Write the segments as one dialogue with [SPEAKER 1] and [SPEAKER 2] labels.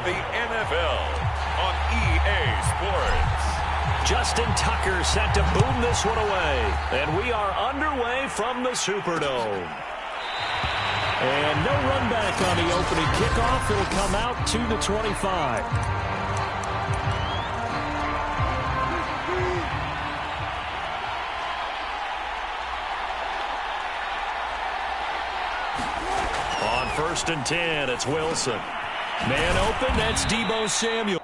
[SPEAKER 1] the NFL on EA Sports.
[SPEAKER 2] Justin Tucker set to boom this one away. And we are underway from the Superdome. And no run back on the opening kickoff. It'll come out to the 25. On 1st and 10, it's Wilson. Man open, that's Deebo Samuel.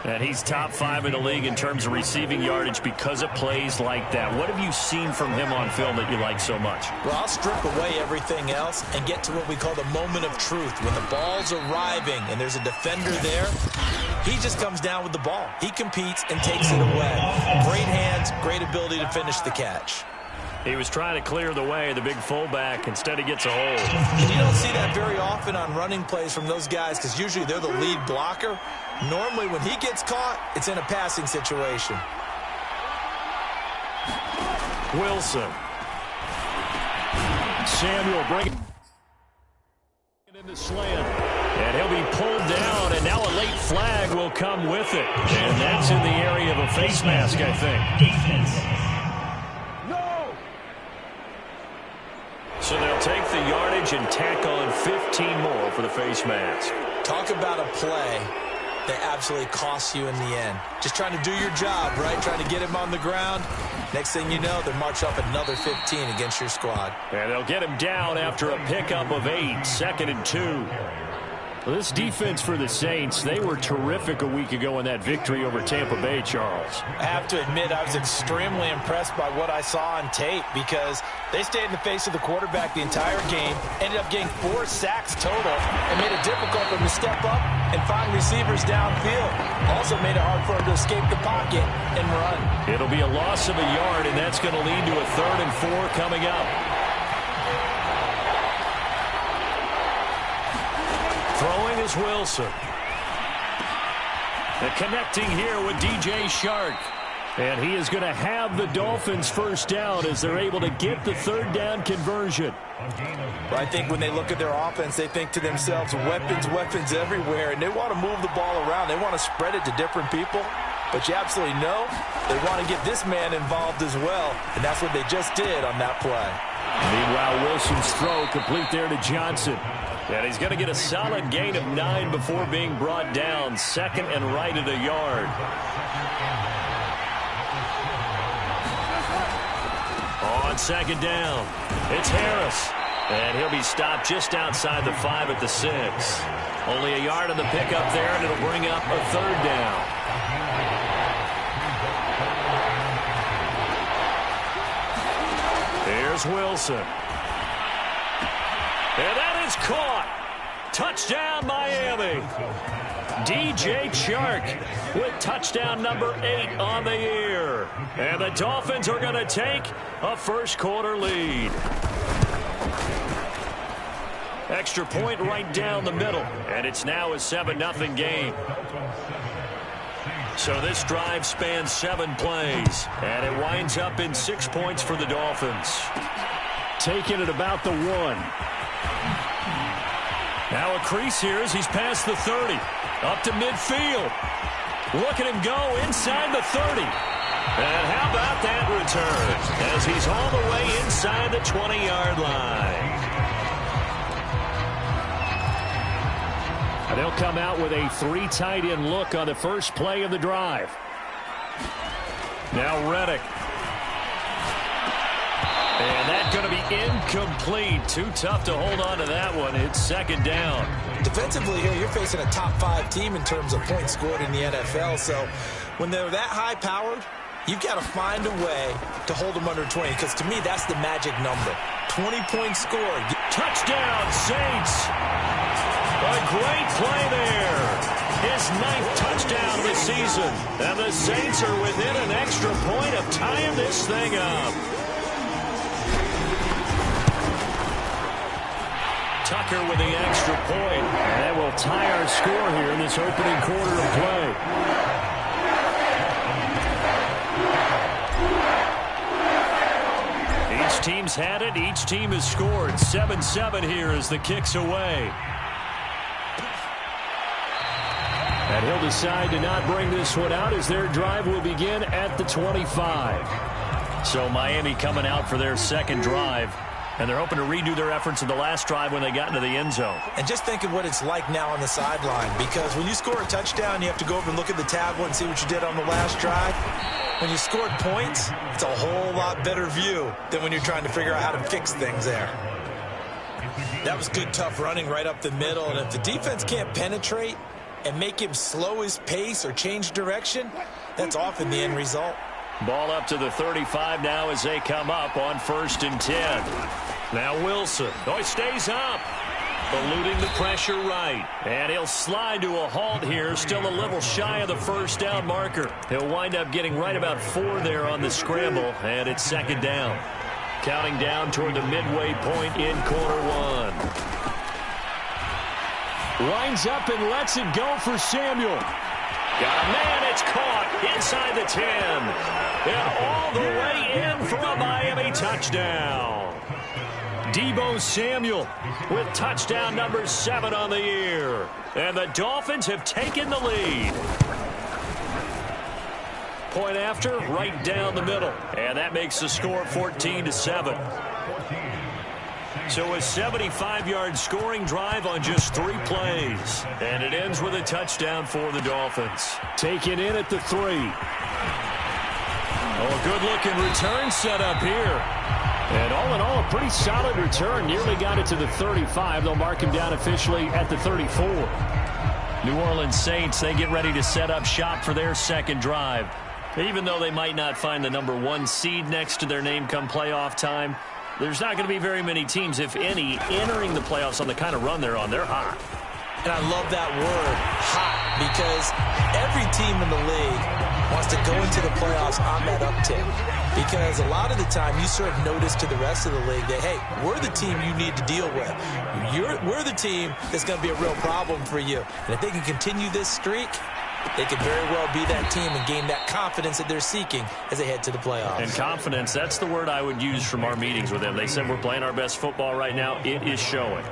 [SPEAKER 2] And he's top 5 in the league in terms of receiving yardage because of plays like that. What have you seen from him on film that you like so much?
[SPEAKER 3] Well, I'll strip away everything else and get to what we call the moment of truth. When the ball's arriving and there's a defender there, he just comes down with the ball. He competes and takes it away. Great hands, great ability to finish the catch.
[SPEAKER 2] He was trying to clear the way, the big fullback. Instead, he gets a hold.
[SPEAKER 3] And you don't see that very often on running plays from those guys because usually they're the lead blocker. Normally, when he gets caught, it's in a passing situation.
[SPEAKER 2] Wilson. Samuel bringing it in the slant. And he'll be pulled down, and now a late flag will come with it. And that's in the area of a face mask, I think.
[SPEAKER 4] Defense.
[SPEAKER 2] So they'll take the yardage and tack on 15 more for the face mask.
[SPEAKER 3] Talk about a play that absolutely costs you in the end. Just trying to do your job, right? Trying to get him on the ground. Next thing you know, they march up another 15 against your squad.
[SPEAKER 2] And they'll get him down after a pickup of 8, 2nd and 2. Well, this defense for the Saints, they were terrific a week ago in that victory over Tampa Bay, Charles.
[SPEAKER 5] I have to admit, I was extremely impressed by what I saw on tape because they stayed in the face of the quarterback the entire game, ended up getting 4 sacks total, and made it difficult for him to step up and find receivers downfield. Also made it hard for him to escape the pocket and run.
[SPEAKER 2] It'll be a loss of a yard, and that's going to lead to a 3rd and 4 coming up. Throwing is Wilson. And connecting here with DJ Shark. And he is going to have the Dolphins first down as they're able to get the 3rd down conversion.
[SPEAKER 5] Well, I think when they look at their offense, they think to themselves, weapons, weapons everywhere. And they want to move the ball around. They want to spread it to different people. But you absolutely know they want to get this man involved as well. And that's what they just did on that play.
[SPEAKER 2] Meanwhile, Wilson's throw complete there to Johnson. And he's going to get a solid gain of 9 before being brought down. 2nd and right at a yard. On 2nd down, it's Harris. And he'll be stopped just outside the 5 at the 6. Only a yard on the pickup there, and it'll bring up a 3rd down. Here's Wilson. And that is caught. Touchdown, Miami. DJ Chark with touchdown number 8 on the year. And the Dolphins are going to take a first-quarter lead. Extra point right down the middle. And it's now a 7-0 game. So this drive spans 7 plays. And it winds up in 6 points for the Dolphins. Taking it about the 1. Now a crease here as he's past the 30. Up to midfield. Look at him go inside the 30. And how about that return as he's all the way inside the 20-yard line. And they'll come out with a 3 tight end look on the first play of the drive. Now Reddick. And that's going to be incomplete. Too tough to hold on to that one. It's second down.
[SPEAKER 5] Defensively here, you're facing a top-5 team in terms of points scored in the NFL. So when they're that high-powered, you've got to find a way to hold them under 20, because to me, that's the magic number. 20 points scored.
[SPEAKER 2] Touchdown, Saints. A great play there. His 9th touchdown of the season. And the Saints are within an extra point of tying this thing up. Tucker with the extra point. And that will tie our score here in this opening quarter of play. Each team's had it. Each team has scored. 7-7 here as the kick's away. And he'll decide to not bring this one out as their drive will begin at the 25. So Miami coming out for their second drive. And they're hoping to redo their efforts in the last drive when they got into the end zone.
[SPEAKER 5] And just think of what it's like now on the sideline, because when you score a touchdown, you have to go over and look at the tablet and see what you did on the last drive. When you scored points, it's a whole lot better view than when you're trying to figure out how to fix things there. That was good, tough running right up the middle. And if the defense can't penetrate and make him slow his pace or change direction, that's often the end result.
[SPEAKER 2] Ball up to the 35 now as they come up on 1st and 10. Now Wilson. Oh, he stays up. Eluding the pressure right. And he'll slide to a halt here. Still a little shy of the first down marker. He'll wind up getting right about 4 there on the scramble. And it's second down. Counting down toward the midway point in quarter 1. Lines up and lets it go for Samuel. Got a man, it's caught inside the 10. And all the way in for a Miami touchdown. Deebo Samuel with touchdown number 7 on the year. And the Dolphins have taken the lead. Point after, right down the middle. And that makes the score 14-7. So a 75-yard scoring drive on just 3 plays. And it ends with a touchdown for the Dolphins. Taken in at the 3. Oh, a good-looking return set up here. And all in all, a pretty solid return. Nearly got it to the 35. They'll mark him down officially at the 34. New Orleans Saints, they get ready to set up shop for their second drive. Even though they might not find the number 1 seed next to their name come playoff time, there's not going to be very many teams, if any, entering the playoffs on the kind of run they're on. They're hot.
[SPEAKER 5] And I love that word, hot, because every team in the league wants to go into the playoffs on that uptick. Because a lot of the time you serve notice to the rest of the league that, hey, we're the team you need to deal with. We're the team that's going to be a real problem for you. And if they can continue this streak, they could very well be that team and gain that confidence that they're seeking as they head to the playoffs. And
[SPEAKER 2] confidence, that's the word I would use from our meetings with them. They said we're playing our best football right now. It is showing.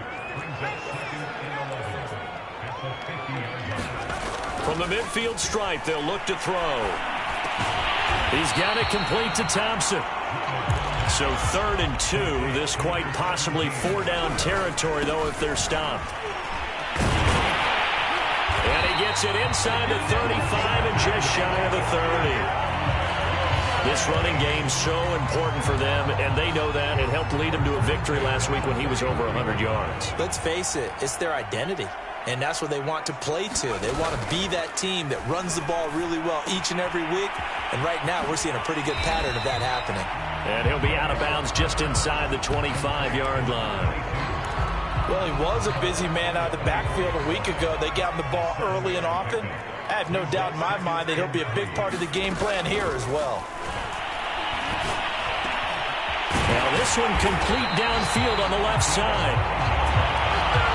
[SPEAKER 2] From the midfield stripe, they'll look to throw. He's got it complete to Thompson. So 3rd and 2. This quite possibly 4-down territory, though, if they're stopped. And he gets it inside the 35 and just shy of the 30. This running game's so important for them, and they know that. It helped lead them to a victory last week when he was over 100 yards.
[SPEAKER 5] Let's face it, it's their identity, and that's what they want to play to. They want to be that team that runs the ball really well each and every week, and right now we're seeing a pretty good pattern of that happening.
[SPEAKER 2] And he'll be out of bounds just inside the 25-yard line.
[SPEAKER 5] Well, he was a busy man out of the backfield a week ago. They got him the ball early and often. I have no doubt in my mind that he'll be a big part of the game plan here as well.
[SPEAKER 2] Now this one complete downfield on the left side.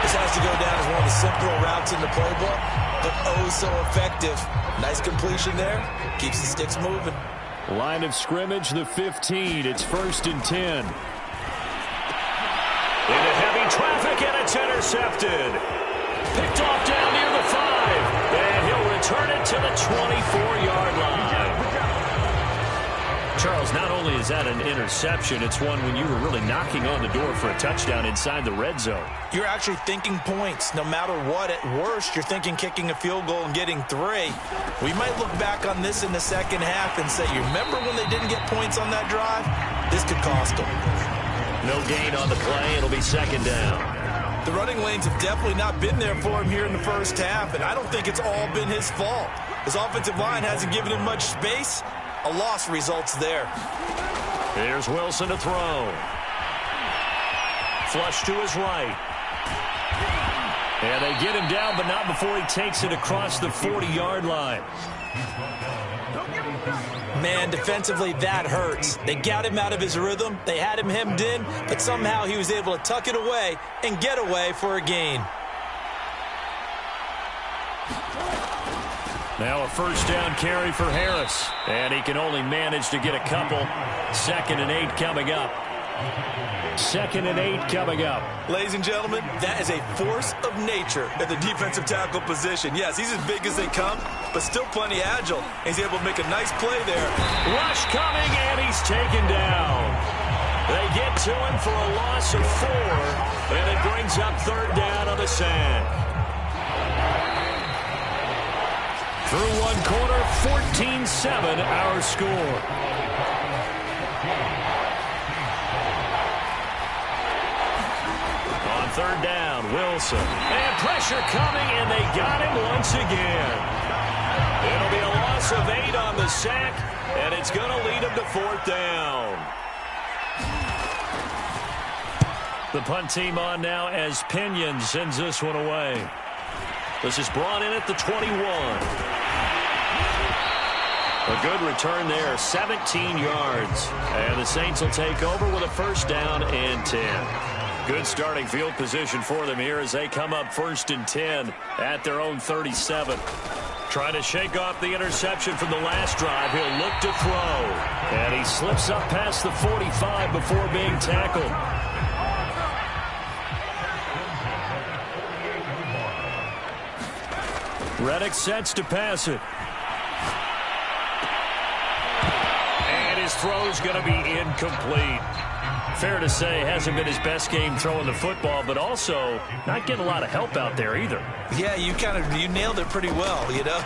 [SPEAKER 5] This has to go down as one of the simpler routes in the playbook, but oh so effective. Nice completion there. Keeps the sticks moving.
[SPEAKER 2] Line of scrimmage, the 15. It's 1st and 10. Into heavy traffic, and it's intercepted. Picked off down near the 5. And he'll return it to the 24-yard line. Charles, not only is that an interception, it's one when you were really knocking on the door for a touchdown inside the red zone.
[SPEAKER 5] You're actually thinking points. No matter what, at worst, you're thinking kicking a field goal and getting 3. We might look back on this in the second half and say, you remember when they didn't get points on that drive?
[SPEAKER 3] this could cost them.
[SPEAKER 2] No gain on the play. It'll be second down.
[SPEAKER 3] The running lanes have definitely not been there for him here in the first half, and I don't think it's all been his fault. His offensive line hasn't given him much space. A loss results there.
[SPEAKER 2] Here's Wilson to throw. Flush to his right. And they get him down, but not before he takes it across the 40-yard line.
[SPEAKER 3] Man, defensively, that hurts. They got him out of his rhythm. They had him hemmed in, but somehow he was able to tuck it away and get away for a gain.
[SPEAKER 2] Now a first down carry for Harris. And he can only manage to get a couple. 2nd and 8 coming up. 2nd and 8 coming up.
[SPEAKER 3] Ladies and gentlemen, that is a force of nature at the defensive tackle position. Yes, he's as big as they come, but still plenty agile. He's able to make a nice play there.
[SPEAKER 2] Rush coming, and he's taken down. They get to him for a loss of 4, and it brings up 3rd down on the sack. Through one quarter, 14-7 our score. On 3rd down, Wilson. And pressure coming, and they got him once again. It'll be a loss of 8 on the sack, and it's going to lead him to 4th down. The punt team on now as Pinion sends this one away. This is brought in at the 21. A good return there, 17 yards. And the Saints will take over with a 1st down and 10. Good starting field position for them here as they come up 1st and 10 at their own 37. Trying to shake off the interception from the last drive. He'll look to throw. And he slips up past the 45 before being tackled. Reddick sets to pass it. And his throw's going to be incomplete. Fair to say, hasn't been his best game throwing the football, but also not getting a lot of help out there either.
[SPEAKER 3] Yeah, you nailed it pretty well, you know.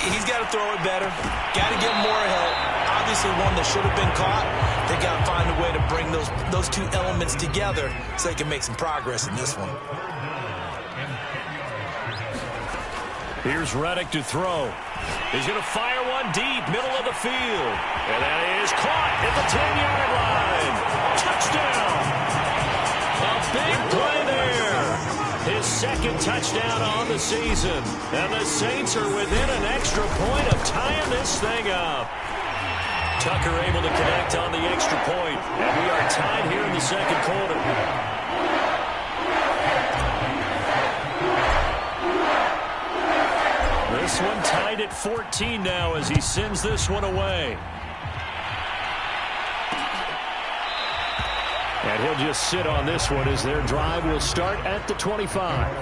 [SPEAKER 3] He's got to throw it better. Got to get more help. Obviously one that should have been caught. They got to find a way to bring those two elements together so they can make some progress in this one.
[SPEAKER 2] Here's Reddick to throw. He's going to fire one deep, middle of the field. And that is caught at the 10-yard line. Touchdown. A big play there. His 2nd touchdown on the season. And the Saints are within an extra point of tying this thing up. Tucker able to connect on the extra point. And we are tied here in the 2nd quarter. This one tied at 14 now as he sends this one away. And he'll just sit on this one as their drive will start at the 25.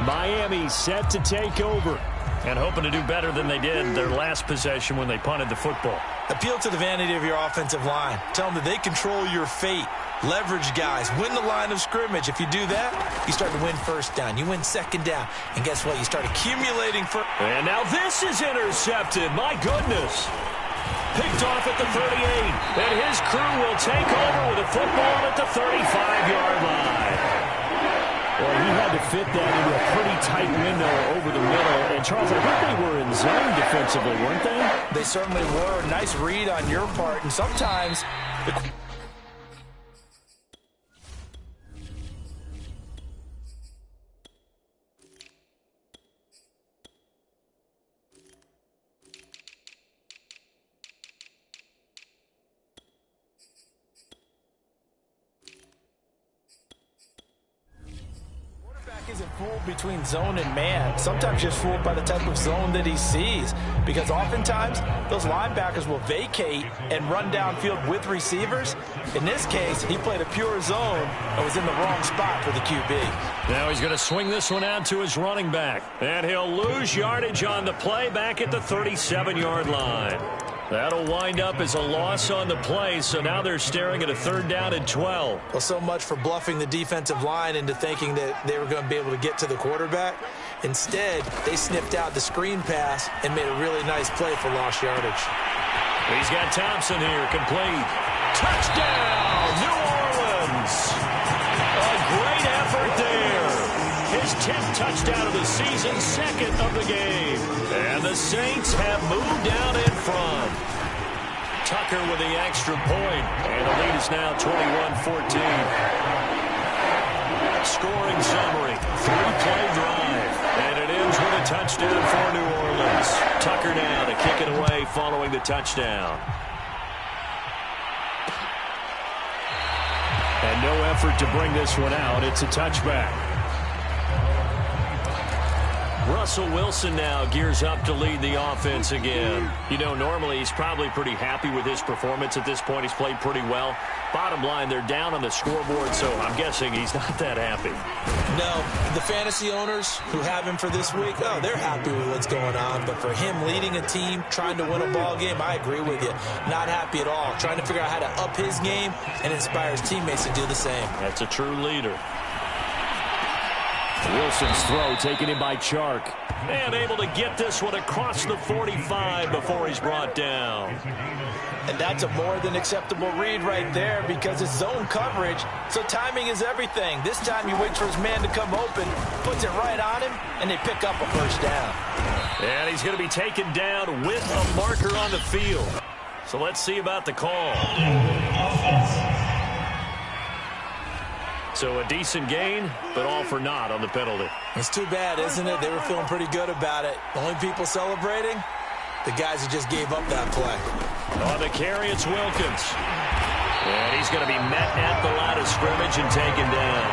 [SPEAKER 2] Miami set to take over and hoping to do better than they did their last possession when they punted the football.
[SPEAKER 3] Appeal to the vanity of your offensive line. Tell them that they control your fate. Leverage guys. Win the line of scrimmage. If you do that, you start to win 1st down. You win 2nd down. And guess what? You start accumulating for...
[SPEAKER 2] And now this is intercepted. My goodness. Picked off at the 38. And his crew will take over with a football at the 35-yard line.
[SPEAKER 4] Well, he had to fit that into a pretty tight window over the middle. And, Charles, I think they were in zone defensively, weren't they?
[SPEAKER 5] They certainly were. Nice read on your part. And sometimes... isn't fooled between zone and man. Sometimes just fooled by the type of zone that he sees, because oftentimes those linebackers will vacate and run downfield with receivers. In this case, he played a pure zone and was in the wrong spot for the QB.
[SPEAKER 2] Now he's going to swing this one out to his running back, and he'll lose yardage on the play back at the 37-yard line. That'll wind up as a loss on the play, so now they're staring at a 3rd down and 12.
[SPEAKER 3] Well, so much for bluffing the defensive line into thinking that they were going to be able to get to the quarterback. Instead, they sniffed out the screen pass and made a really nice play for lost yardage.
[SPEAKER 2] He's got Thompson here, complete. Touchdown, New Orleans. A great effort there. His 10th touchdown of the season, second of the game. And the Saints have moved down in front. Tucker with the extra point, and the lead is now 21-14. Scoring summary, 3-play drive, and it ends with a touchdown for New Orleans. Tucker now to kick it away following the touchdown.
[SPEAKER 4] And no effort to bring this one out. It's a touchback.
[SPEAKER 2] Russell Wilson now gears up to lead the offense again. You know, normally he's probably pretty happy with his performance at this point. He's played pretty well. Bottom line, they're down on the scoreboard, so I'm guessing he's not that happy.
[SPEAKER 5] No, the fantasy owners who have him for this week, oh, they're happy with what's going on. But for him leading a team, trying to win a ball game, I agree with you. Not happy at all. Trying to figure out how to up his game and inspire his teammates to do the same.
[SPEAKER 2] That's a true leader.
[SPEAKER 4] Wilson's throw taken in by Chark.
[SPEAKER 2] And able to get this one across the 45 before he's brought down.
[SPEAKER 5] And that's a more than acceptable read right there because it's zone coverage, so timing is everything. This time he waits for his man to come open, puts it right on him, and they pick up a first down.
[SPEAKER 2] And he's going to be taken down with a marker on the field. So let's see about the call. So a decent gain, but all for naught on the penalty.
[SPEAKER 5] It's too bad, isn't it? They were feeling pretty good about it. The only people celebrating, the guys who just gave up that play.
[SPEAKER 2] On the carry, it's Wilkins. And he's going to be met at the line of scrimmage and taken down.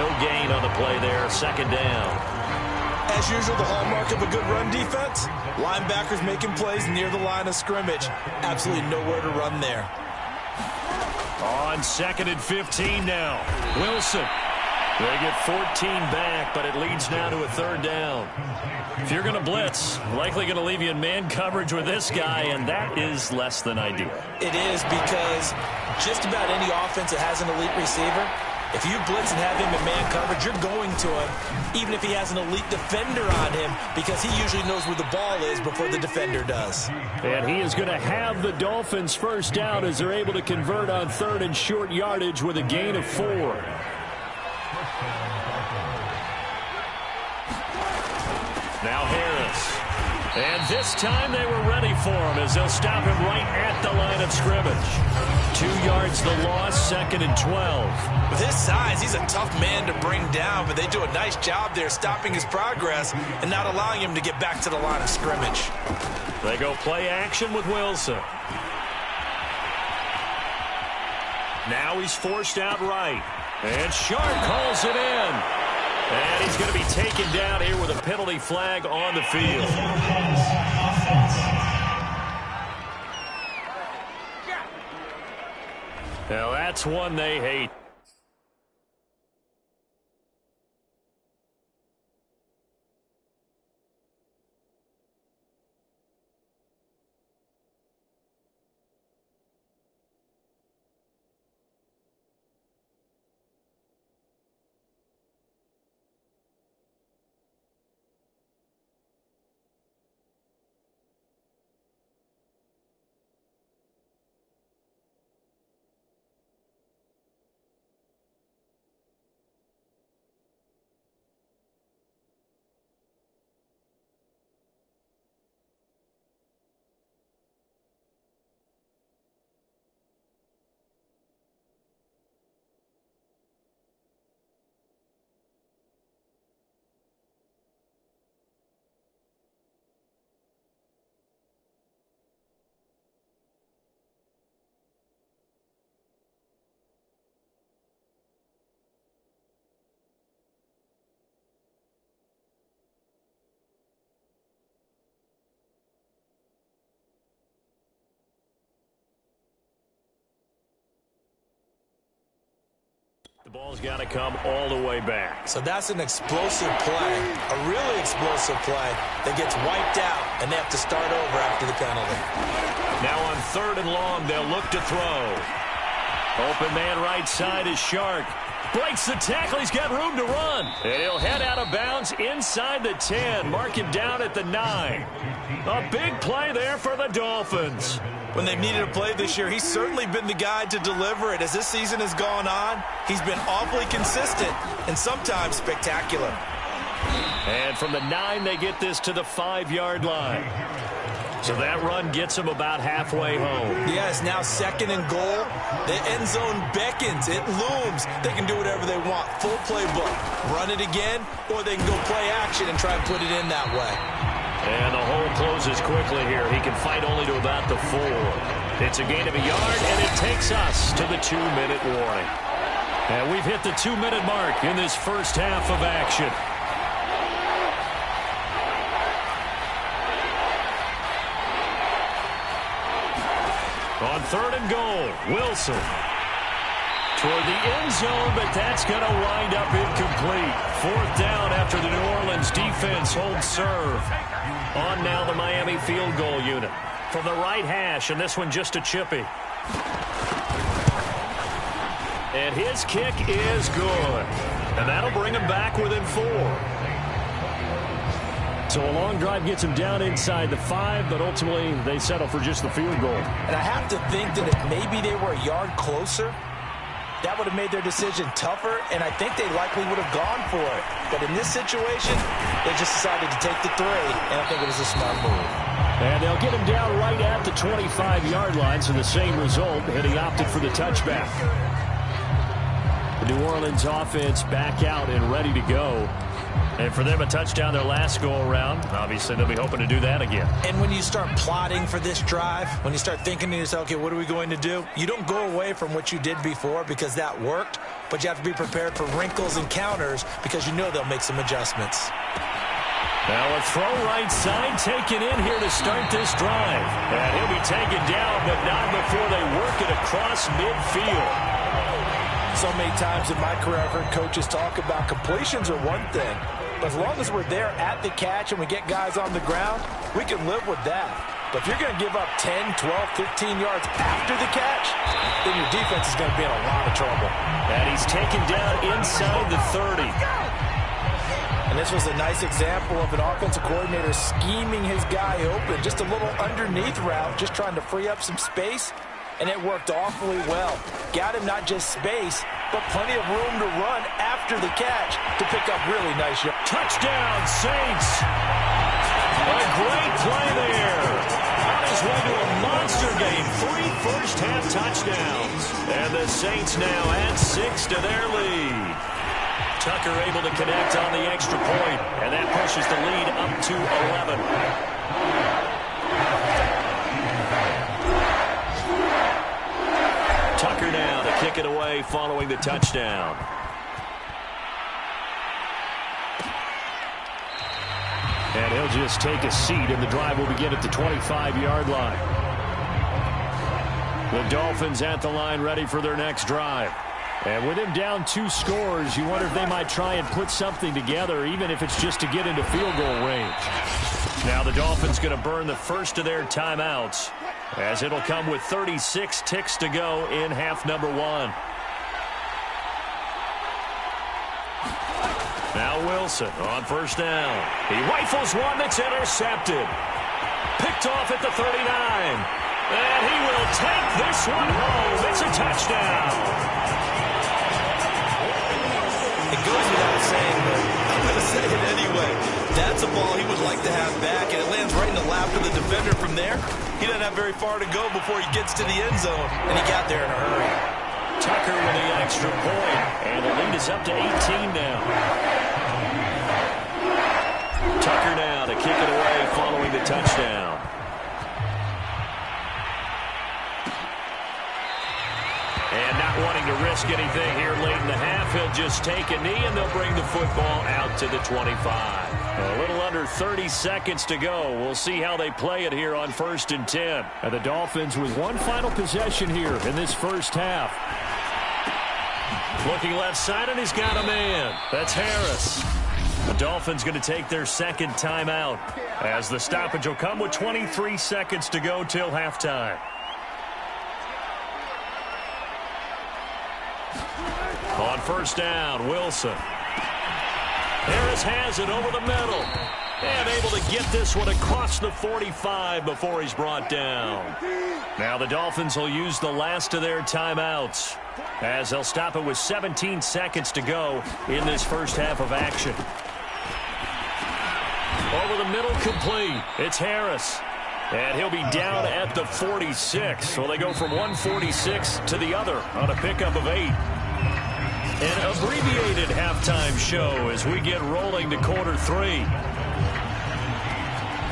[SPEAKER 2] No gain on the play there, second down.
[SPEAKER 5] As usual, the hallmark of a good run defense, linebackers making plays near the line of scrimmage. Absolutely nowhere to run there.
[SPEAKER 2] On 2nd and 15 now. Wilson. They get 14 back, but it leads now to a third down. If you're going to blitz, likely going to leave you in man coverage with this guy, and that is less than ideal.
[SPEAKER 5] It is because just about any offense that has an elite receiver, if you blitz and have him in man coverage, you're going to him, even if he has an elite defender on him, because he usually knows where the ball is before the defender does.
[SPEAKER 4] And he is going to have the Dolphins first down as they're able to convert on 3rd and short yardage with a gain of 4.
[SPEAKER 2] Now Harris. And this time they were ready for him as they'll stop him right at the line of scrimmage. 2 yards the loss, 2nd and 12.
[SPEAKER 5] With his size, he's a tough man to bring down, but they do a nice job there stopping his progress and not allowing him to get back to the line of scrimmage.
[SPEAKER 2] They go play action with Wilson. Now he's forced out right. And Sharp calls it in. And he's going to be taken down here with a penalty flag on the field. Now that's one they hate. The ball's got to come all the way back.
[SPEAKER 5] So that's an explosive play, a really explosive play that gets wiped out, and they have to start over after the penalty.
[SPEAKER 2] Now on 3rd and long, they'll look to throw. Open man right side is Shark. Breaks the tackle. He's got room to run. And he'll head out of bounds inside the 10. Mark him down at the 9. A big play there for the Dolphins.
[SPEAKER 3] When they've needed a play this year, he's certainly been the guy to deliver it. As this season has gone on, he's been awfully consistent and sometimes spectacular.
[SPEAKER 2] And from the 9, they get this to the 5-yard line. So that run gets them about halfway home.
[SPEAKER 3] Yeah, it's now 2nd and goal. The end zone beckons. It looms. They can do whatever they want. Full playbook. Run it again, or they can go play action and try and put it in that way.
[SPEAKER 2] And the hole closes quickly here. He can fight only to about the 4. It's a gain of a yard, and it takes us to the 2-minute warning. And we've hit the 2-minute mark in this first half of action. On 3rd and goal, Wilson. Toward the end zone, but that's going to wind up incomplete. 4th down after the New Orleans defense holds serve. On now the Miami field goal unit. From the right hash, and this one just a chippy. And his kick is good. And that'll bring him back within 4.
[SPEAKER 4] So a long drive gets him down inside the 5, but ultimately they settle for just the field goal.
[SPEAKER 3] And I have to think that if maybe they were a yard closer, that would have made their decision tougher, and I think they likely would have gone for it. But in this situation, they just decided to take the 3, and I think it was a smart move.
[SPEAKER 4] And they'll get him down right at the 25-yard line, so the same result, and he opted for the touchback. The New Orleans offense back out and ready to go. And for them, a touchdown their last go-around. Obviously, they'll be hoping to do that again.
[SPEAKER 3] And when you start plotting for this drive, when you start thinking to yourself, okay, what are we going to do? You don't go away from what you did before because that worked, but you have to be prepared for wrinkles and counters because you know they'll make some adjustments.
[SPEAKER 2] Now a throw right side taken in here to start this drive. And he'll be taken down, but not before they work it across midfield.
[SPEAKER 5] So many times in my career, I've heard coaches talk about completions are one thing. But as long as we're there at the catch and we get guys on the ground, we can live with that. But if you're going to give up 10, 12, 15 yards after the catch, then your defense is going to be in a lot of trouble.
[SPEAKER 2] And he's taken down inside the 30.
[SPEAKER 5] And this was a nice example of an offensive coordinator scheming his guy open. Just a little underneath route, just trying to free up some space. And it worked awfully well. Got him not just space, but plenty of room to run after the catch to pick up really nice yards.
[SPEAKER 2] Touchdown, Saints. A great play there. On his way to a monster game. 3 first-half touchdowns. And the Saints now add 6 to their lead. Tucker able to connect on the extra point, and that pushes the lead up to 11. Tucker now to kick it away following the touchdown.
[SPEAKER 4] And he'll just take a seat, and the drive will begin at the 25-yard line. The Dolphins at the line ready for their next drive. And with him down 2 scores, you wonder if they might try and put something together, even if it's just to get into field goal range. Now the Dolphins going to burn the first of their timeouts, as it'll come with 36 ticks to go in half number 1. Now Wilson on first down. He rifles one that's intercepted. Picked off at the 39. And he will take this one home. It's a touchdown.
[SPEAKER 3] It goes without saying, but I'm going to say it anyway. That's a ball he would like to have back, and it lands right in the lap of the defender from there. He doesn't have very far to go before he gets to the end zone, and he got there in a hurry.
[SPEAKER 2] Tucker with the extra point, and the lead is up to 18 now. Tucker now to kick it away following the touchdown. And not wanting to risk anything here late in the half, he'll just take a knee, and they'll bring the football out to the 25. A little under 30 seconds to go. We'll see how they play it here on 1st and 10.
[SPEAKER 4] And the Dolphins with one final possession here in this first half.
[SPEAKER 2] Looking left side, and he's got a man. That's Harris. The Dolphins going to take their second timeout, as the stoppage will come with 23 seconds to go till halftime. On first down, Wilson. Harris has it over the middle. And able to get this one across the 45 before he's brought down. Now the Dolphins will use the last of their timeouts, as they'll stop it with 17 seconds to go in this first half of action. Over the middle, complete. It's Harris. And he'll be down at the 46. So they go from 146 to the other on a pickup of 8. An abbreviated halftime show as we get rolling to quarter 3.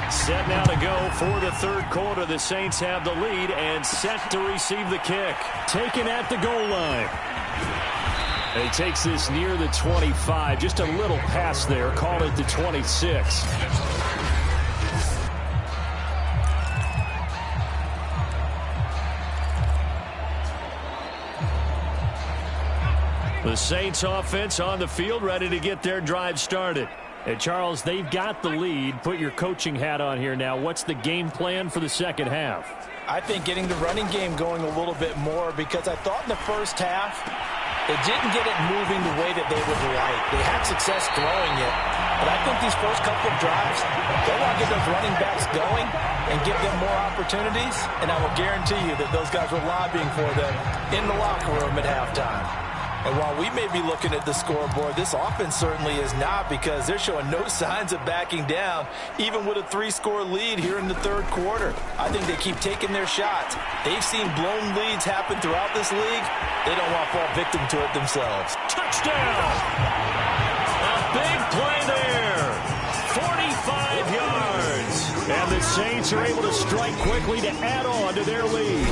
[SPEAKER 2] Set now to go for the third quarter. The Saints have the lead and set to receive the kick.
[SPEAKER 4] Taken at the goal line. And he takes this near the 25. Just a little pass there. Call it the 26.
[SPEAKER 2] The Saints offense on the field, ready to get their drive started.
[SPEAKER 4] Hey, Charles, they've got the lead. Put your coaching hat on here now. What's the game plan for the second half?
[SPEAKER 5] I think getting the running game going a little bit more, because I thought in the first half they didn't get it moving the way that they would like. They had success throwing it, but I think these first couple of drives, they want to get those running backs going and give them more opportunities, and I will guarantee you that those guys were lobbying for them in the locker room at halftime. And while we may be looking at the scoreboard, this offense certainly is not, because they're showing no signs of backing down, even with a 3-score lead here in the third quarter. I think they keep taking their shots. They've seen blown leads happen throughout this league. They don't want to fall victim to it themselves.
[SPEAKER 2] Touchdown! A big play there. 45 yards.
[SPEAKER 4] And the Saints are able to strike quickly to add on to their lead.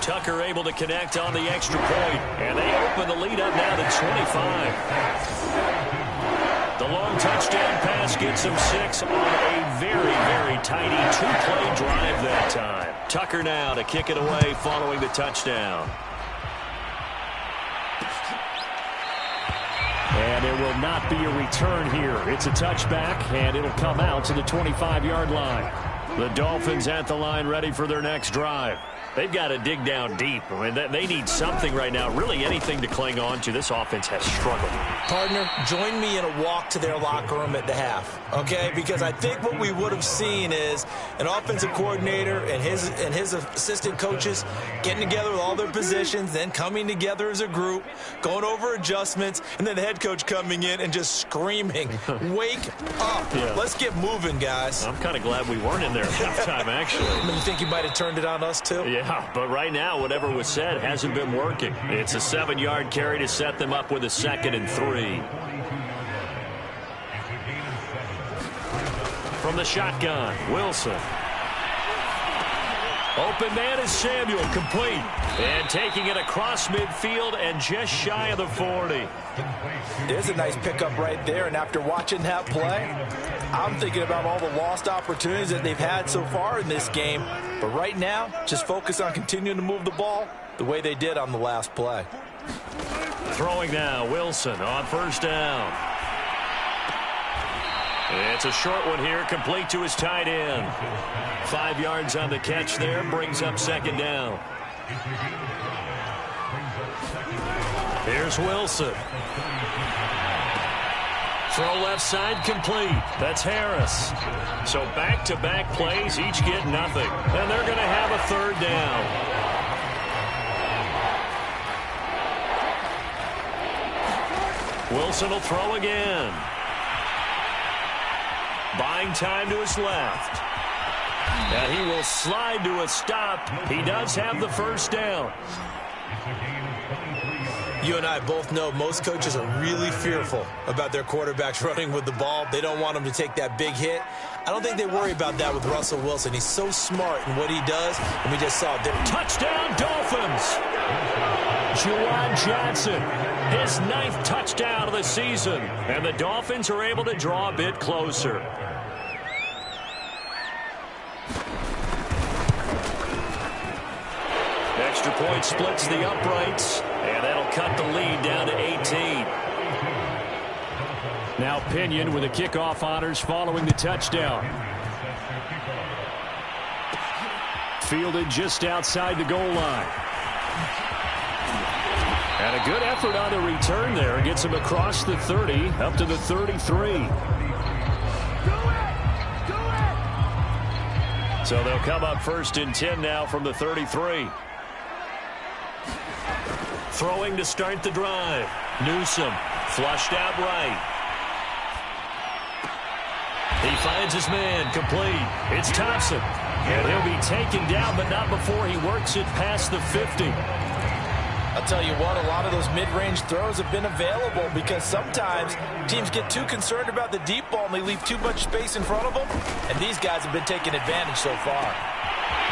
[SPEAKER 2] Tucker able to connect on the extra point, and they open the lead up now to 25. The long touchdown pass gets them 6 on a very, very tiny 2-play drive that time. Tucker now to kick it away following the touchdown.
[SPEAKER 4] And there will not be a return here. It's a touchback, and it'll come out to the 25-yard line.
[SPEAKER 2] The Dolphins at the line ready for their next drive. They've got to dig down deep. I mean, they need something right now, really anything to cling on to. This offense has struggled.
[SPEAKER 3] Partner, join me in a walk to their locker room at the half, okay? Because I think what we would have seen is an offensive coordinator and his assistant coaches getting together with all their positions, then coming together as a group, going over adjustments, and then the head coach coming in and just screaming, wake up. Yeah. Let's get moving, guys.
[SPEAKER 2] I'm kind of glad we weren't in there at halftime, actually.
[SPEAKER 3] You think you might have turned it on us, too?
[SPEAKER 2] Yeah, but right now, whatever was said hasn't been working. It's a 7-yard carry to set them up with a 2nd and 3. From the shotgun, Wilson. Open man is Samuel, complete. And taking it across midfield and just shy of the 40.
[SPEAKER 5] There's a nice pickup right there, and after watching that play, I'm thinking about all the lost opportunities that they've had so far in this game. But right now, just focus on continuing to move the ball the way they did on the last play.
[SPEAKER 2] Throwing now, Wilson on first down. It's a short one here, complete to his tight end. 5 yards on the catch there, brings up 2nd down. Here's Wilson. Throw left side, complete. That's Harris. So back-to-back plays, each get nothing. And they're going to have a 3rd down. Wilson will throw again. Buying time to his left. And he will slide to a stop. He does have the 1st down.
[SPEAKER 3] You and I both know most coaches are really fearful about their quarterbacks running with the ball. They don't want them to take that big hit. I don't think they worry about that with Russell Wilson. He's so smart in what he does, and we just saw it there.
[SPEAKER 2] Touchdown, Dolphins! Juwan Johnson, his 9th touchdown of the season. And the Dolphins are able to draw a bit closer. Extra point splits the uprights, and that'll cut the lead down to 18.
[SPEAKER 4] Now Pinion with the kickoff honors following the touchdown. Fielded just outside the goal line. And a good effort on the return there. Gets him across the 30, up to the 33. So they'll come up 1st and 10 now from the 33. Throwing to start the drive. Newsom flushed out right. He finds his man complete. It's Thompson. And he'll be taken down, but not before he works it past the 50.
[SPEAKER 5] I'll tell you what, a lot of those mid-range throws have been available because sometimes teams get too concerned about the deep ball and they leave too much space in front of them, and these guys have been taking advantage so far.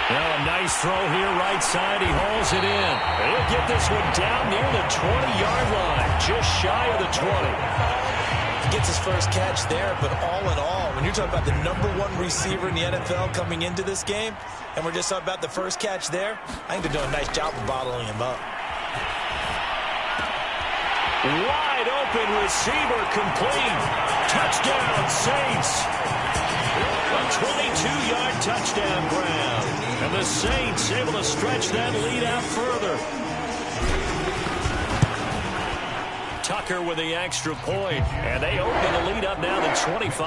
[SPEAKER 4] Well, a nice throw here, right side. He hauls it in. He'll get this one down near the 20-yard line, just shy of the 20.
[SPEAKER 5] He gets his first catch there, but all in all, when you're talking about the #1 receiver in the NFL coming into this game, and we're just talking about the first catch there, I think they're doing a nice job of bottling him up.
[SPEAKER 2] Wide open receiver complete. Touchdown, Saints. A 22-yard touchdown grab. And the Saints able to stretch that lead out further. Tucker with the extra point. And they open the lead up now to 25.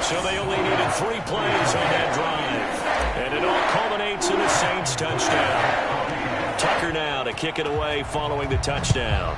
[SPEAKER 2] So they only needed 3 plays on that drive. And it all culminates in a Saints touchdown. Tucker now to kick it away following the touchdown.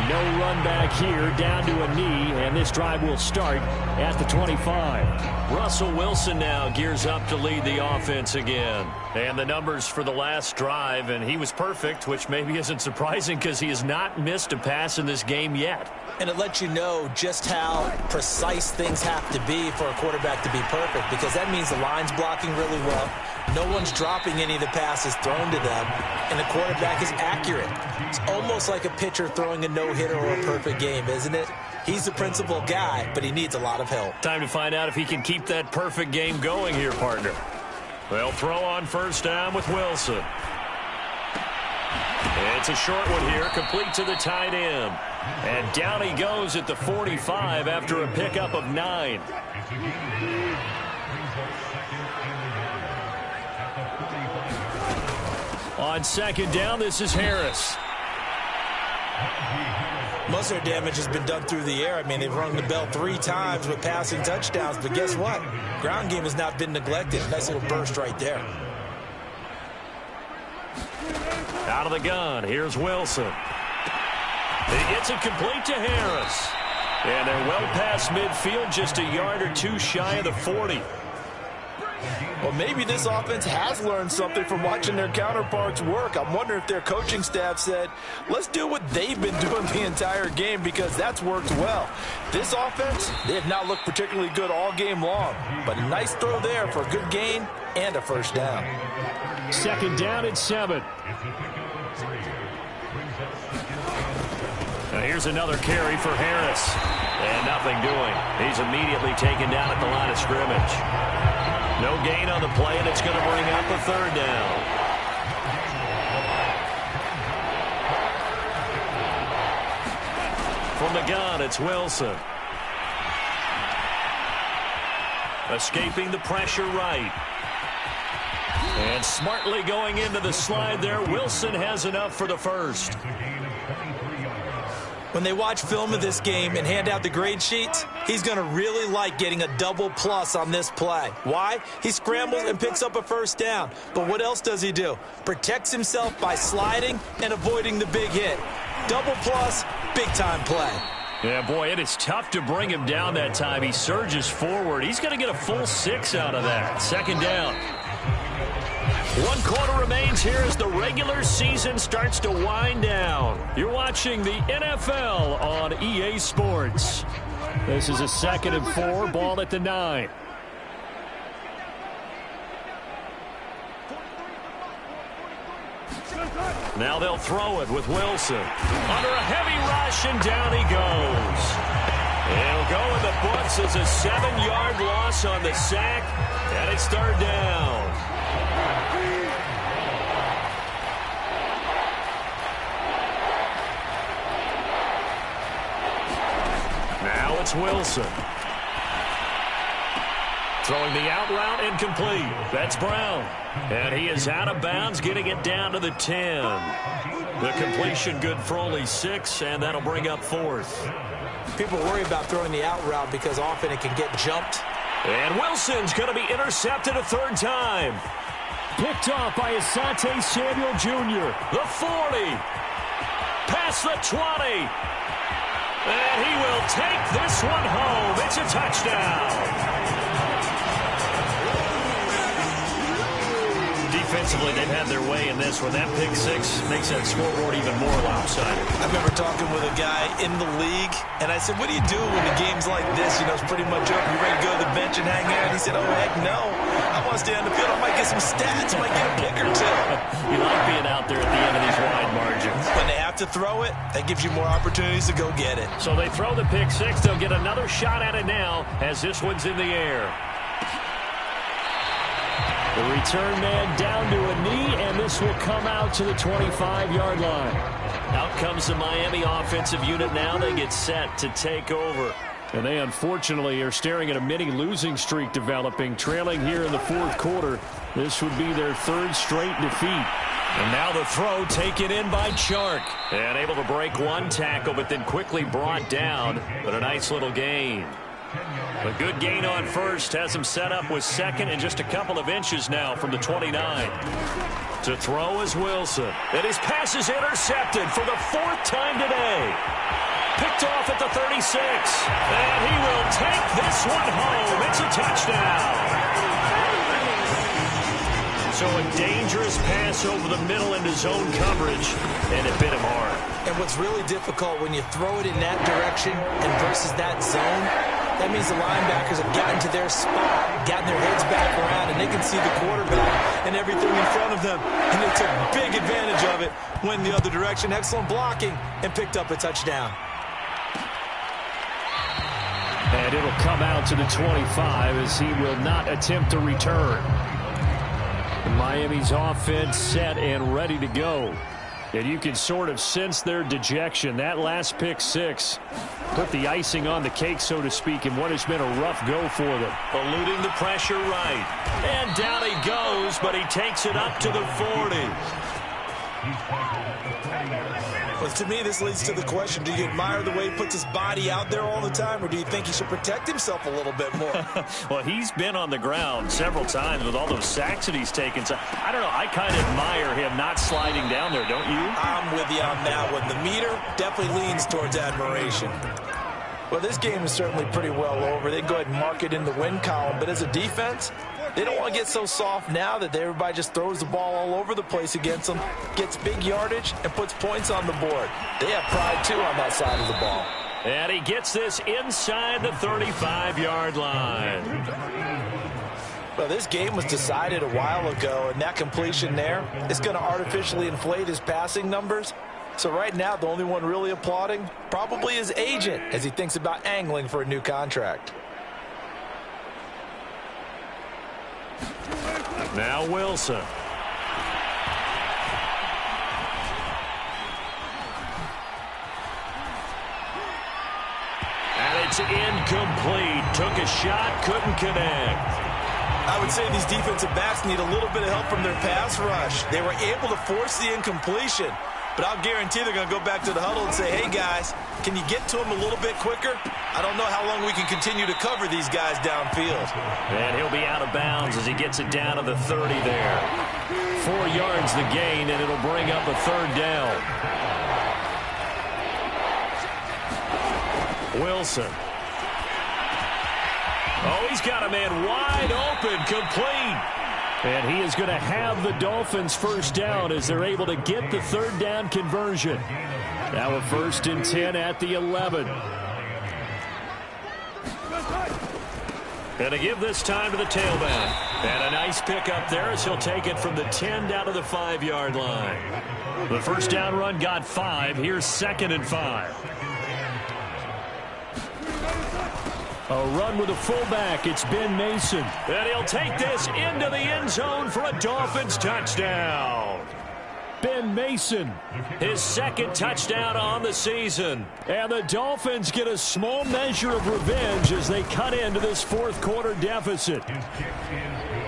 [SPEAKER 4] No run back here, down to a knee, and this drive will start at the 25.
[SPEAKER 2] Russell Wilson now gears up to lead the offense again.
[SPEAKER 4] And the numbers for the last drive, and he was perfect, which maybe isn't surprising because he has not missed a pass in this game yet.
[SPEAKER 3] And it lets you know just how precise things have to be for a quarterback to be perfect, because that means the line's blocking really well. No one's dropping any of the passes thrown to them, and the quarterback is accurate. It's almost like a pitcher throwing a no-hitter or a perfect game, isn't it? He's the principal guy, but he needs a lot of help.
[SPEAKER 4] Time to find out if he can keep that perfect game going here, partner. They'll throw on first down with Wilson. It's a short one here, complete to the tight end. And down he goes at the 45 after a pickup of 9. On second down, this is Harris.
[SPEAKER 3] Most of their damage has been done through the air. I mean, they've rung the bell 3 times with passing touchdowns, but guess what? Ground game has not been neglected. Nice little burst right there.
[SPEAKER 4] Out of the gun, here's Wilson. He gets it complete to Harris. And they're well past midfield, just a yard or 2 shy of the 40.
[SPEAKER 5] Well, maybe this offense has learned something from watching their counterparts work. I'm wondering if their coaching staff said, let's do what they've been doing the entire game, because that's worked well. This offense, they have not looked particularly good all game long, but a nice throw there for a good gain and a first down.
[SPEAKER 4] Second down at 7. Now here's another carry for Harris. And nothing doing. He's immediately taken down at the line of scrimmage. No gain on the play, and it's going to bring up a third down. From the gun, it's Wilson. Escaping the pressure right. And smartly going into the slide there, Wilson has enough for the first.
[SPEAKER 3] When they watch film of this game and hand out the grade sheets, he's going to really like getting a double plus on this play. Why? He scrambles and picks up a first down. But what else does he do? Protects himself by sliding and avoiding the big hit. Double plus, big-time play.
[SPEAKER 4] Yeah, boy, it is tough to bring him down that time. He surges forward. He's going to get a full 6 out of that. Second down. 1 quarter remains here as the regular season starts to wind down. You're watching the NFL on EA Sports. This is a 2nd and 4, ball at the 9. Now they'll throw it with Wilson. Under a heavy rush, and down he goes. It'll go in the books as a 7-yard loss on the sack, and it's third down. Now it's Wilson.
[SPEAKER 2] Throwing the out route incomplete. That's Brown. And he is out of bounds, getting it down to the 10. The completion good for only 6, and that'll bring up 4th.
[SPEAKER 5] People worry about throwing the out route because often it can get jumped.
[SPEAKER 2] And Wilson's going to be intercepted a 3rd time.
[SPEAKER 4] Picked off by Asante Samuel Jr.
[SPEAKER 2] The 40. Past the 20. And he will take this one home. It's a touchdown. Defensively, they've had their way in this one. That pick 6 makes that scoreboard even more lopsided.
[SPEAKER 5] I remember talking with a guy in the league, and I said, what do you do when the game's like this? You know, it's pretty much over. You ready to go to the bench and hang out? And he said, oh, heck no. I want to stay on the field. I might get some stats. I might get a pick or two.
[SPEAKER 2] You like being out there at the end of these wide margins.
[SPEAKER 5] When they have to throw it, that gives you more opportunities to go get it.
[SPEAKER 2] So they throw the pick 6. They'll get another shot at it now as this one's in the air.
[SPEAKER 4] The return man down to a knee, and this will come out to the 25-yard line.
[SPEAKER 2] Out comes the Miami offensive unit now. They get set to take over.
[SPEAKER 4] And they unfortunately are staring at a mini losing streak developing, trailing here in the 4th quarter. This would be their 3rd straight defeat.
[SPEAKER 2] And now the throw taken in by Chark. And able to break one tackle, but then quickly brought down. But a nice little gain. A good gain on first has him set up with 2nd and just a couple of inches now from the 29. To throw is Wilson. And his pass is intercepted for the 4th time today. Picked off at the 36. And he will take this one home. It's a touchdown. So a dangerous pass over the middle into zone coverage, and it bit him hard.
[SPEAKER 5] And what's really difficult when you throw it in that direction and versus that zone, that means the linebackers have gotten to their spot, gotten their heads back around, and they can see the quarterback and everything in front of them. And they took big advantage of it, went the other direction, excellent blocking, and picked up a touchdown.
[SPEAKER 4] And it'll come out to the 25 as he will not attempt to return. Miami's offense set and ready to go. And you can sort of sense their dejection. That last pick 6 put the icing on the cake, so to speak, in what has been a rough go for them.
[SPEAKER 2] Eluding the pressure right. And down he goes, but he takes it up to the 40.
[SPEAKER 5] Well, to me, this leads to the question, do you admire the way he puts his body out there all the time, or do you think he should protect himself a little bit more?
[SPEAKER 2] Well, he's been on the ground several times with all those sacks that he's taken. So, I don't know, I kind of admire him not sliding down there, don't you?
[SPEAKER 5] I'm with you on that one. The meter definitely leans towards admiration. Well, this game is certainly pretty well over. They go ahead and mark it in the win column, but as a defense, they don't want to get so soft now that everybody just throws the ball all over the place against them, gets big yardage, and puts points on the board. They have pride, too, on that side of the ball.
[SPEAKER 2] And he gets this inside the 35-yard line.
[SPEAKER 5] Well, this game was decided a while ago, and that completion there is going to artificially inflate his passing numbers. So right now, the only one really applauding probably his agent as he thinks about angling for a new contract.
[SPEAKER 2] Now Wilson. And it's incomplete. Took a shot, couldn't connect.
[SPEAKER 5] I would say these defensive backs need a little bit of help from their pass rush. They were able to force the incompletion, but I'll guarantee they're going to go back to the huddle and say, hey, guys, can you get to them a little bit quicker? I don't know how long we can continue to cover these guys downfield.
[SPEAKER 2] And he'll be out of bounds as he gets it down to the 30 there. 4 yards the gain, and it'll bring up a 3rd down. Wilson. Oh, he's got a man wide open, complete.
[SPEAKER 4] And he is going to have the Dolphins first down as they're able to get the 3rd down conversion. Now a 1st and 10 at the 11.
[SPEAKER 2] And to give this time to the tailback. And a nice pick up there as he'll take it from the 10 down to the 5-yard line. The first down run got 5. Here's 2nd and 5.
[SPEAKER 4] A run with a fullback. It's Ben Mason.
[SPEAKER 2] And he'll take this into the end zone for a Dolphins touchdown.
[SPEAKER 4] Ben Mason.
[SPEAKER 2] His second touchdown on the season.
[SPEAKER 4] And the Dolphins get a small measure of revenge as they cut into this fourth quarter deficit.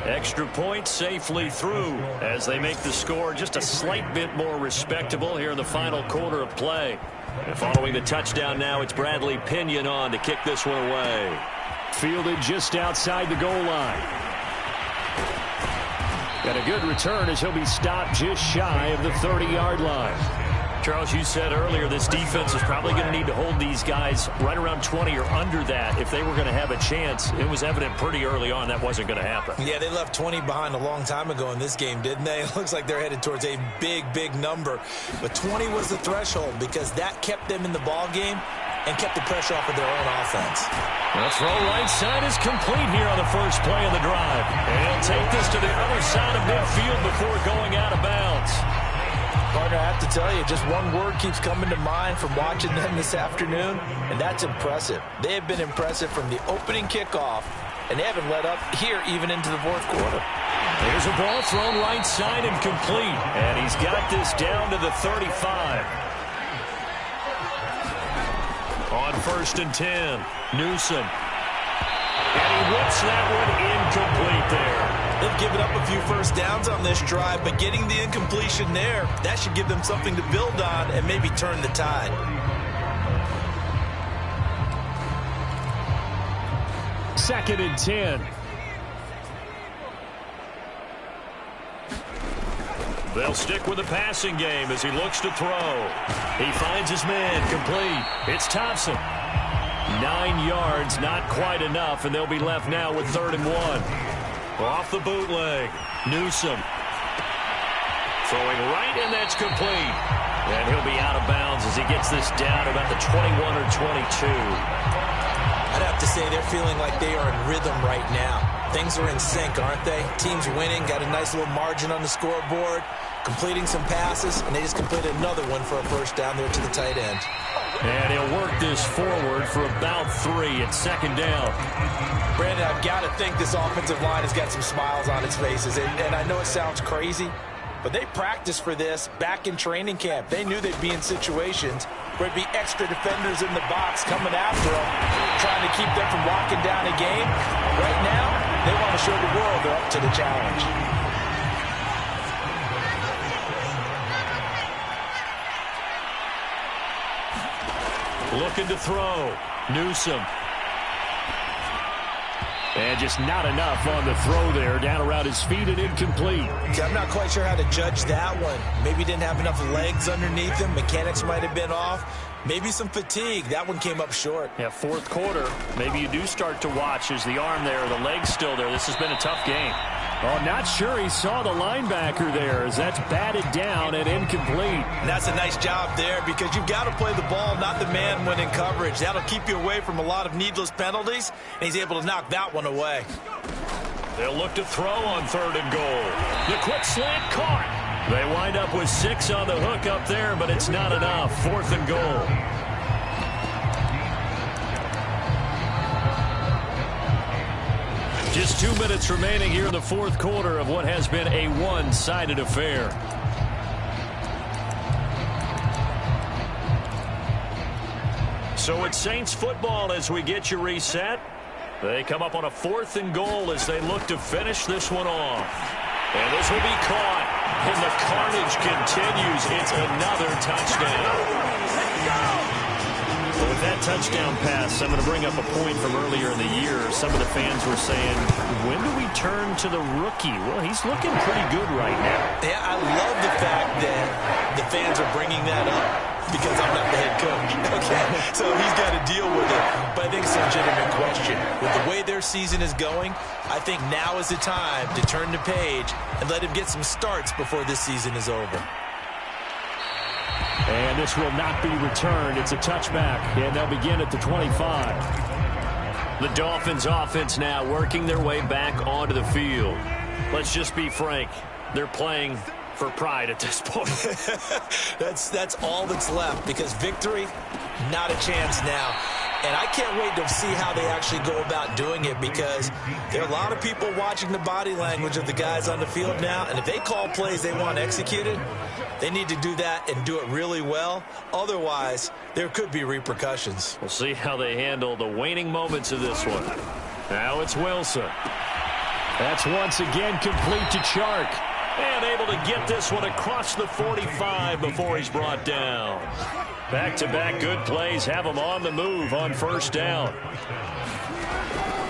[SPEAKER 2] Extra point safely through as they make the score just a slight bit more respectable here in the final quarter of play. And following the touchdown now, it's Bradley Pinion on to kick this one away.
[SPEAKER 4] Fielded just outside the goal line. Got a good return as he'll be stopped just shy of the 30-yard line.
[SPEAKER 2] Charles, you said earlier this defense is probably going to need to hold these guys right around 20 or under that if they were going to have a chance. It was evident pretty early on that wasn't going to happen.
[SPEAKER 3] Yeah, they left 20 behind a long time ago in this game, didn't they? It looks like they're headed towards a big, big number. But 20 was the threshold because that kept them in the ball game and kept the pressure off of their own offense.
[SPEAKER 2] The throw right side is complete here on the first play of the drive. And he'll take this to the other side of midfield before going out of bounds.
[SPEAKER 5] Partner, I have to tell you, just one word keeps coming to mind from watching them this afternoon, and that's impressive. They have been impressive from the opening kickoff, and they haven't let up here even into the fourth quarter.
[SPEAKER 2] Here's a ball thrown right side and complete, and he's got this down to the 35. On 1st and 10, Newsom. And he whips that one incomplete there.
[SPEAKER 3] They've given up a few first downs on this drive, but getting the incompletion there, that should give them something to build on and maybe turn the tide.
[SPEAKER 4] Second and 10.
[SPEAKER 2] They'll stick with the passing game as he looks to throw. He finds his man complete. It's Thompson. 9 yards, not quite enough, and they'll be left now with 3rd and 1. Off the bootleg, Newsom. Throwing right, and that's complete. And he'll be out of bounds as he gets this down about the 21 or 22.
[SPEAKER 3] I'd have to say they're feeling like they are in rhythm right now. Things are in sync, aren't they? Team's winning, got a nice little margin on the scoreboard, completing some passes, and they just completed another one for a first down there to the tight end.
[SPEAKER 2] And he'll work this forward for about 3 at 2nd down.
[SPEAKER 5] Brandon, I've got to think this offensive line has got some smiles on its faces. And I know it sounds crazy, but they practiced for this back in training camp. They knew they'd be in situations where it'd be extra defenders in the box coming after them, trying to keep them from locking down a game. Right now, they want to show the world they're up to the challenge.
[SPEAKER 2] Looking to throw. Newsom.
[SPEAKER 4] And just not enough on the throw there. Down around his feet and incomplete.
[SPEAKER 3] See, I'm not quite sure how to judge that one. Maybe he didn't have enough legs underneath him. Mechanics might have been off. Maybe some fatigue. That one came up short.
[SPEAKER 2] Yeah, fourth quarter. Maybe you do start to watch as the arm there, the leg's still there. This has been a tough game.
[SPEAKER 4] Oh, not sure he saw the linebacker there as that's batted down and incomplete.
[SPEAKER 3] And that's a nice job there because you've got to play the ball, not the man when in coverage. That'll keep you away from a lot of needless penalties, and he's able to knock that one away.
[SPEAKER 2] They'll look to throw on 3rd and goal. The quick slant caught. They wind up with 6 on the hook up there, but it's not enough. 4th and goal. Just 2 minutes remaining here in the fourth quarter of what has been a one-sided affair. So it's Saints football as we get you reset. They come up on a 4th and goal as they look to finish this one off. And this will be caught. And the carnage continues. It's another touchdown. Well, with that touchdown pass, I'm going to bring up a point from earlier in the year. Some of the fans were saying, when do we turn to the rookie? Well, he's looking pretty good right now.
[SPEAKER 3] Yeah, I love the fact that the fans are bringing that up because I'm not the head coach. Okay, so he's got to deal with it. But I think it's a legitimate question. With the way their season is going, I think now is the time to turn the page and let him get some starts before this season is over.
[SPEAKER 4] And this will not be returned. It's a touchback, and they'll begin at the 25.
[SPEAKER 2] The Dolphins offense now working their way back onto the field. Let's just be frank. They're playing for pride at this point.
[SPEAKER 3] That's all that's left because victory, not a chance now. And I can't wait to see how they actually go about doing it, because there are a lot of people watching the body language of the guys on the field now, and if they call plays they want executed, they need to do that and do it really well. Otherwise, there could be repercussions.
[SPEAKER 4] We'll see how they handle the waning moments of this one. Now it's Wilson. That's once again complete to Chark. And able to get this one across the 45 before he's brought down. Back-to-back good plays have him on the move on first down.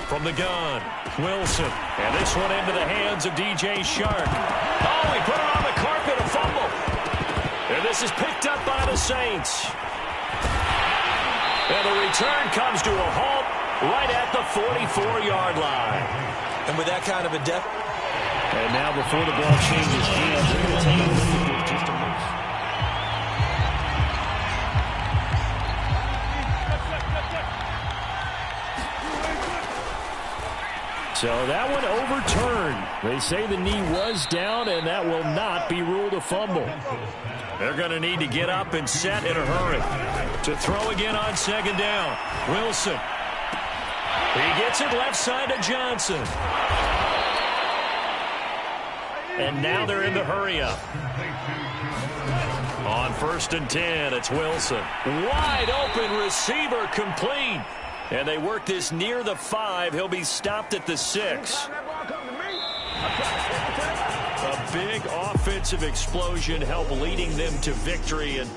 [SPEAKER 4] From the gun, Wilson. And this one into the hands of DJ Chark. Oh, he put it on the carpet, a fumble. And this is picked up by the Saints. And the return comes to a halt right at the 44-yard line.
[SPEAKER 3] And with that kind of a depth.
[SPEAKER 4] And now before the ball changes hands, they're going to take a look at just a miss. So that one overturned. They say the knee was down, and that will not be ruled a fumble. They're going to need to get up and set in a hurry. To throw again on second down. Wilson. He gets it left side to Johnson. And now they're in the hurry-up. On 1st and 10, it's Wilson. Wide open receiver, complete. And they work this near the 5. He'll be stopped at the 6. A big offensive explosion helped leading them to victory. And